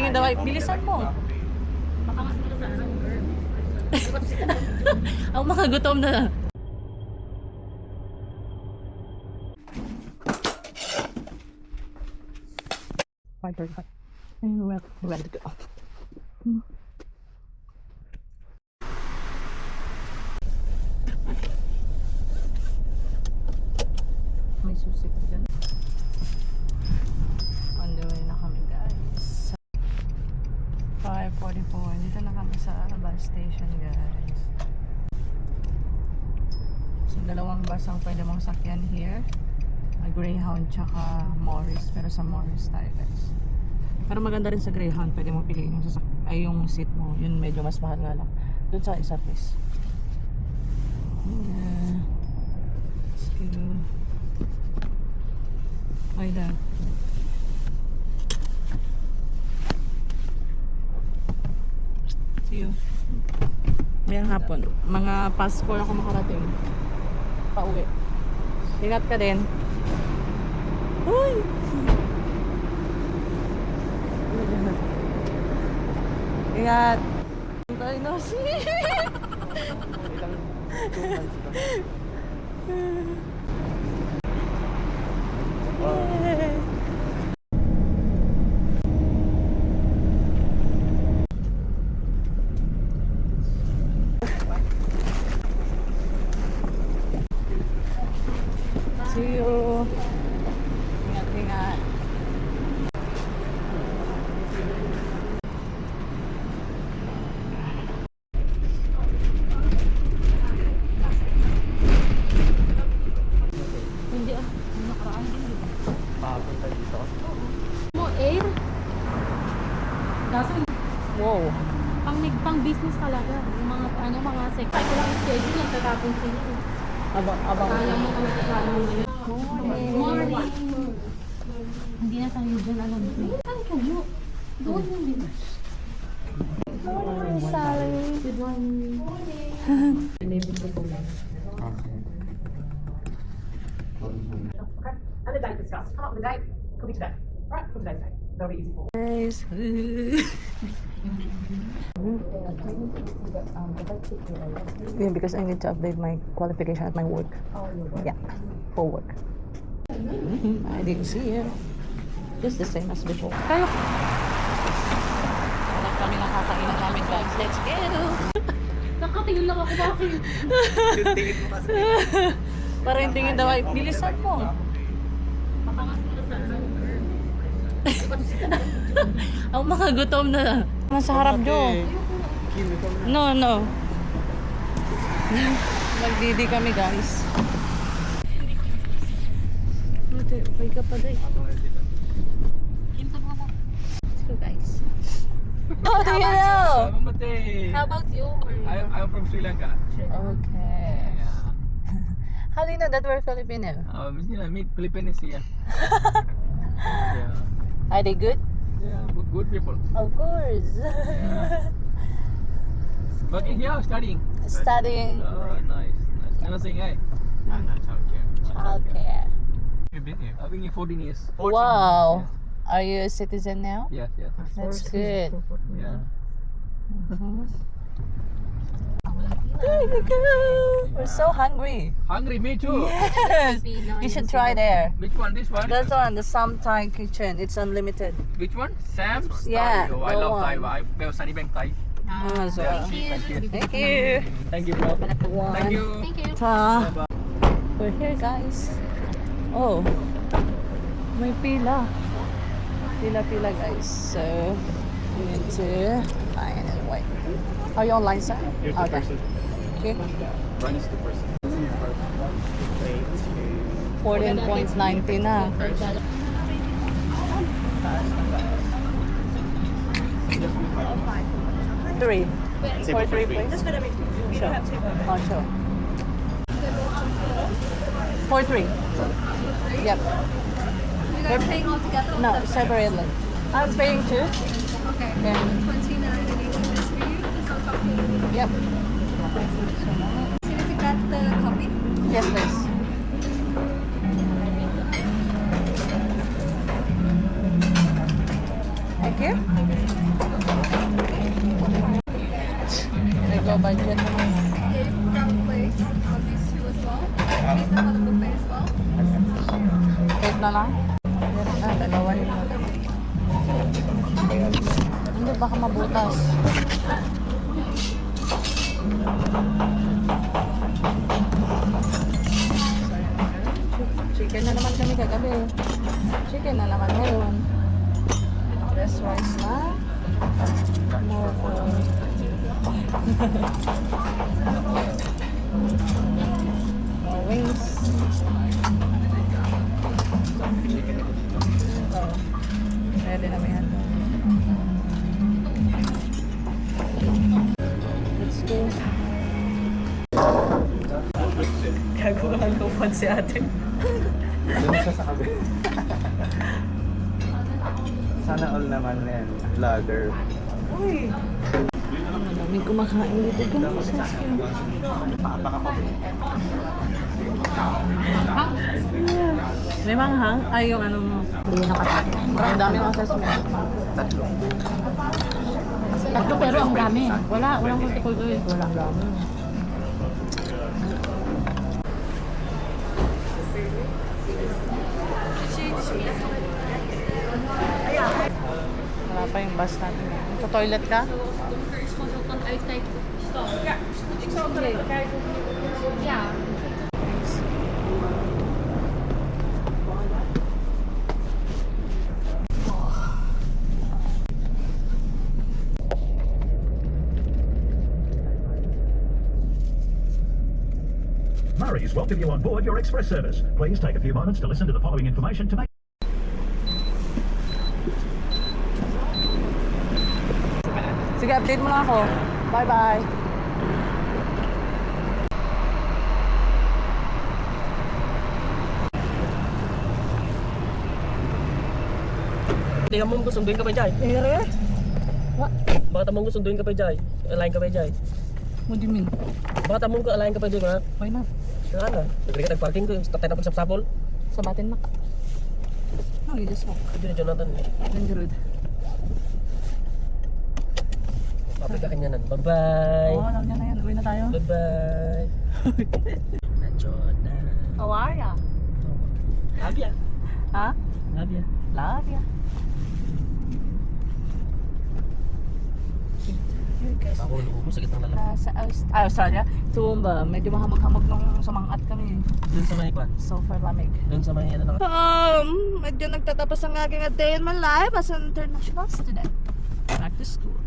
tingin daw ay, bilisan mo. Ang makagutom na. Fine, fine. And we're ready to go. May susi ko dyan. On the way na kami, guys. 5:44. Dito na kami sa bus station, guys. So, dalawang bus ang pwede mong sakyan here. Greyhound tsaka Morris. Pero sa Morris tayo, guys. Pero maganda rin sa Greyhound. Pwede mo piliin yung yung seat mo. Yun medyo mas mahal nga lang. Doon sa isa, please. Yeah. Let's go. Ay, da. See you. Mayang hapon. Mga past 4 ako makarating. Pauwi. Ingat ka din. Uy! Ingat! Tayo na siya! See you! Ingat-ingat! Hindi ah, nakaraan din dito. Papunta dito. Mo air? Kaso Wow! pang business talaga. Yung mga sector. Ay, kailangan schedule yung tatapon sila. Abang Kaya mo kung nakakala mo yun. Morning! Hindi na tayo dyan alam. Saan kayo? Doon yung din. Morning, Sally! Good morning. And the date discussed. Come up with a date. Could be today. Right? For today's date. That'll be easy for Guys! Yeah, because I need to update my qualification at my work. Yeah, for work. I didn't see it. Just the same as before. Kayo! Alam kami ng kakainan namin, guys. Let's go! Nakatingin lang ako bakit. Yung tingin mo kasi. Para yung tingin daw ay, bilisan mo. Ang makagutom na. Nasa harap, Jo. No, no. Magdidi kami, guys. Okay ka pa, day. Let's go, guys. How do you know? How about you? I'm from Sri Lanka. Okay. How do you know that we're Filipino? Meet Filipinos here. Yeah. Are they good? Yeah, good people. Of course. Working here or studying? Studying Oh, nice. Nursing, eh? Childcare. childcare. You've been here? I've been here 14 years. Wow. Are you a citizen now? Yes, yes. That's good. Yeah. There you go. We're so hungry. Hungry, me too. Yes. You should try there. Which one? This one? That's one, the Sam Thai kitchen. It's unlimited. Which one? Sam's? Yeah, Thai. Oh, I the love Thai. one. I wear Sunnybank Thai. So, Thank you. thank you. Thank you, bro. One. Thank you. Thank you. Ta. Bye-bye. We're here, guys. Oh, may pila. Pila, guys. So, we need to find and wait. Are you online, sir? Here's the Okay. person. Okay. Run is the person. 14.90 na. Three. For three, please. Just for every two. We don't have two. Oh, sure. For three. Yep. You guys paying all together? No, separately. I'm paying two. Okay. Yeah. 29.80 is for you. This on top of you. Yep. So is that the coffee? Yes, please. Thank here? Ego budget naman. Yeah, you can probably on these two as well. These are on the buffet as well. Wait na lang. Dalawa yun. Hindi, baka mabutas. Chicken na naman kami kagabi. Chicken na naman ngayon. Less rice na. More food. More wings. Oh, pwede na may handa. Let's go. Gagawa ng tupad si ate. Doon siya sa kabe. Sana all naman yan. Vlogger. Uy! Ang daming kumakain dito. Ganun sa skin. May manghang? Ay, yung ano mo. Hindi nakatapos. Ang dami ng assessment. Tatlo pero ang dami. Walang multiple. Walang dami. Wala pa yung bus natin. Sa toilet ka? Yeah. Murray's welcome you on board your express service. Please take a few moments to listen to the following information to make. Sige, update mo lang ako. Bye-bye. Tingnan mo kung sunduin ka pa dyan. Here? Baka tamang kung sunduin ka pa dyan. Alayin ka pa dyan. What do you mean? Baka tamang kung alayin ka pa dyan, ha? Why not? Kaya na. Nagre ka nag-parking ko. Tatay na pagsapsapol. Sa batin na. No, you just walk. Sabi ni Jonathan. Then the road. Papi ka kanyanan. Bye-bye. Oo, alam niya na yan. Uwi na tayo. Bye-bye. Na Jonathan. How are ya? Love ya. Ha? Love ya. Love ya. Ako lumo sa gitnang lalaki. Sa Australia. Tumba. Medyo mahamag-hamag nung sumangat kami. Doon sa may kwan. So far lamig. Doon sa may ano lang. Medyo nagtatapos ang aking day in my life as an international student. Back to school.